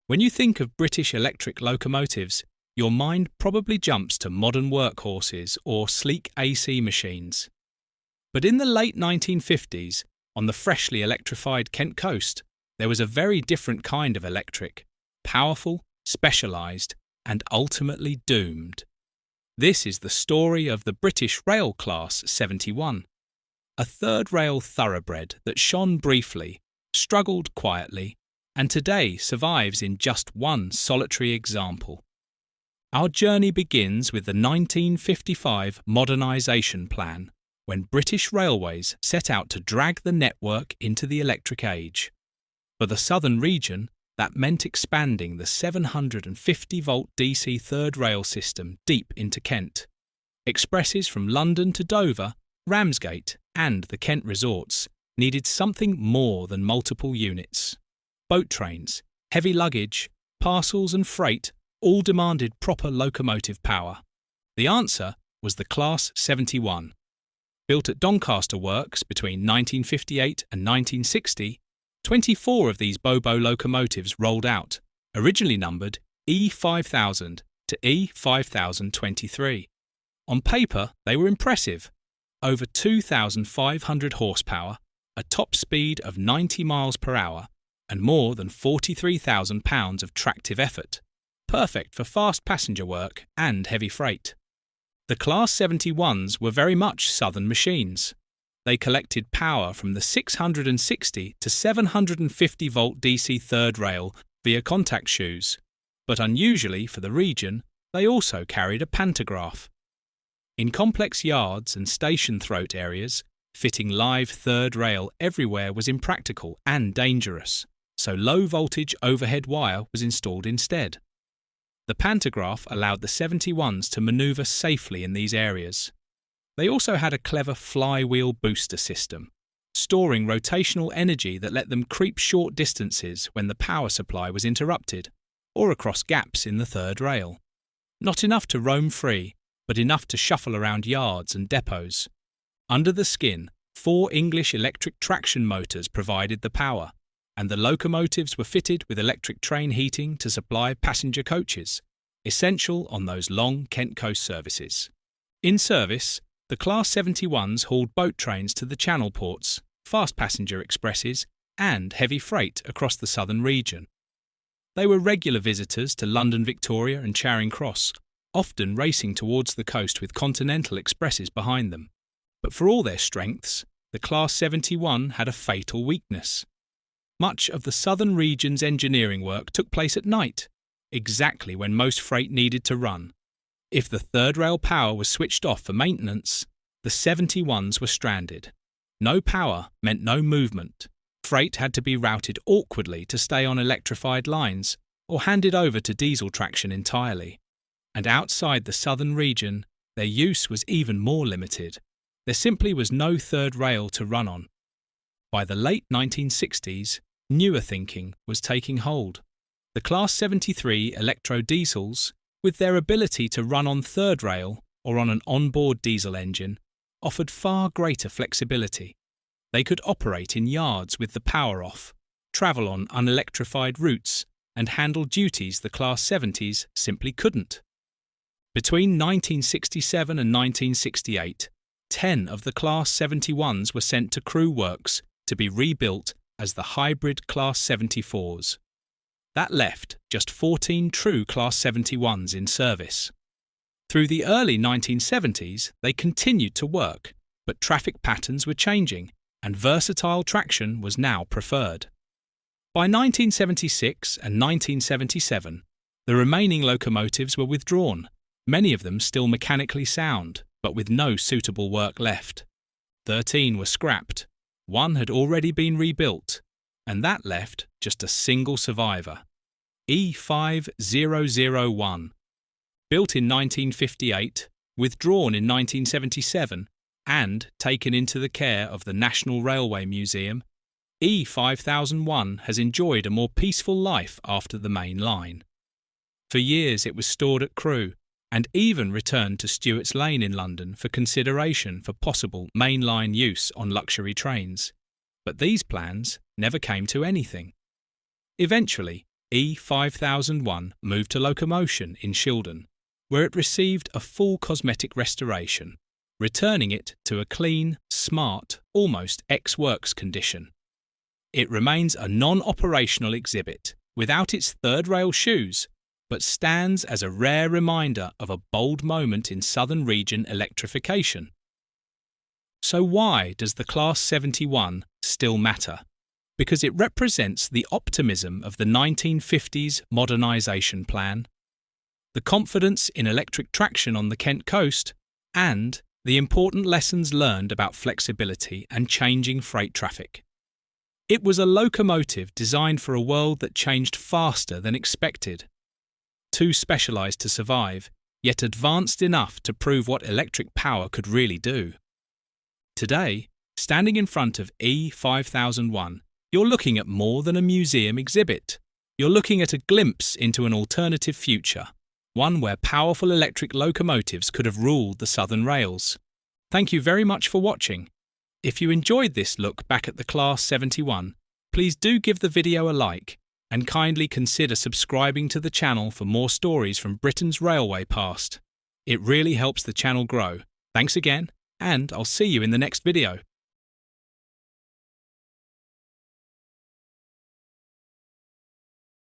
When you think of British electric locomotives, your mind probably jumps to modern workhorses or sleek AC machines. But in the late 1950s, on the freshly electrified Kent coast, there was a very different kind of electric, powerful, specialised, and ultimately doomed. This is the story of the British Rail Class 71, a third-rail thoroughbred that shone briefly, struggled quietly, and today survives in just one solitary example. Our journey begins with the 1955 Modernisation plan, when British Railways set out to drag the network into the electric age. For the southern region, that meant expanding the 750-volt DC third rail system deep into Kent. Expresses from London to Dover, Ramsgate, and the Kent resorts needed something more than multiple units. Boat trains, heavy luggage, parcels and freight all demanded proper locomotive power. The answer was the Class 71. Built at Doncaster Works between 1958 and 1960, 24 of these Bobo locomotives rolled out, originally numbered E5000 to E5023. On paper, they were impressive. Over 2,500 horsepower, a top speed of 90 miles per hour, and more than 43,000 pounds of tractive effort. Perfect for fast passenger work and heavy freight. The Class 71s were very much southern machines. They collected power from the 660 to 750 volt DC third rail via contact shoes, but unusually for the region, they also carried a pantograph. In complex yards and station throat areas, fitting live third rail everywhere was impractical and dangerous, so low-voltage overhead wire was installed instead. The pantograph allowed the 71s to manoeuvre safely in these areas. They also had a clever flywheel booster system, storing rotational energy that let them creep short distances when the power supply was interrupted, or across gaps in the third rail. Not enough to roam free, but enough to shuffle around yards and depots. Under the skin, 4 English electric traction motors provided the power, and the locomotives were fitted with electric train heating to supply passenger coaches, essential on those long Kent coast services. In service, the Class 71s hauled boat trains to the Channel ports, fast passenger expresses, and heavy freight across the southern region. They were regular visitors to London Victoria and Charing Cross, often racing towards the coast with continental expresses behind them. But for all their strengths, the Class 71 had a fatal weakness. Much of the southern region's engineering work took place at night, exactly when most freight needed to run. If the third rail power was switched off for maintenance, the 71s were stranded. No power meant no movement. Freight had to be routed awkwardly to stay on electrified lines, or handed over to diesel traction entirely. And outside the southern region, their use was even more limited. There simply was no third rail to run on. By the late 1960s, newer thinking was taking hold. The Class 73 electro-diesels, with their ability to run on third rail or on an onboard diesel engine, offered far greater flexibility. They could operate in yards with the power off, travel on unelectrified routes, and handle duties the Class 70s simply couldn't. Between 1967 and 1968, 10 of the Class 71s were sent to Crewe Works to be rebuilt as the hybrid Class 74s. That left just 14 true Class 71s in service. Through the early 1970s, they continued to work, but traffic patterns were changing, and versatile traction was now preferred. By 1976 and 1977, the remaining locomotives were withdrawn, many of them still mechanically sound, but with no suitable work left. 13 were scrapped. 1 had already been rebuilt, and that left just a single survivor, E5001. Built in 1958, withdrawn in 1977, and taken into the care of the National Railway Museum, E5001 has enjoyed a more peaceful life after the main line. For years it was stored at Crewe, and even returned to Stewart's Lane in London for consideration for possible mainline use on luxury trains. But these plans never came to anything. Eventually, E5001 moved to locomotion in Shildon, where it received a full cosmetic restoration, returning it to a clean, smart, almost ex-works condition. It remains a non-operational exhibit, without its third rail shoes, but stands as a rare reminder of a bold moment in Southern region electrification. So why does the Class 71 still matter? Because it represents the optimism of the 1950s Modernisation plan, the confidence in electric traction on the Kent coast, and the important lessons learned about flexibility and changing freight traffic. It was a locomotive designed for a world that changed faster than expected. Too specialised to survive, yet advanced enough to prove what electric power could really do. Today, standing in front of E5001, you're looking at more than a museum exhibit. You're looking at a glimpse into an alternative future, one where powerful electric locomotives could have ruled the southern rails. Thank you very much for watching. If you enjoyed this look back at the Class 71, please do give the video a like and kindly consider subscribing to the channel for more stories from Britain's railway past. It really helps the channel grow. Thanks again, and I'll see you in the next video.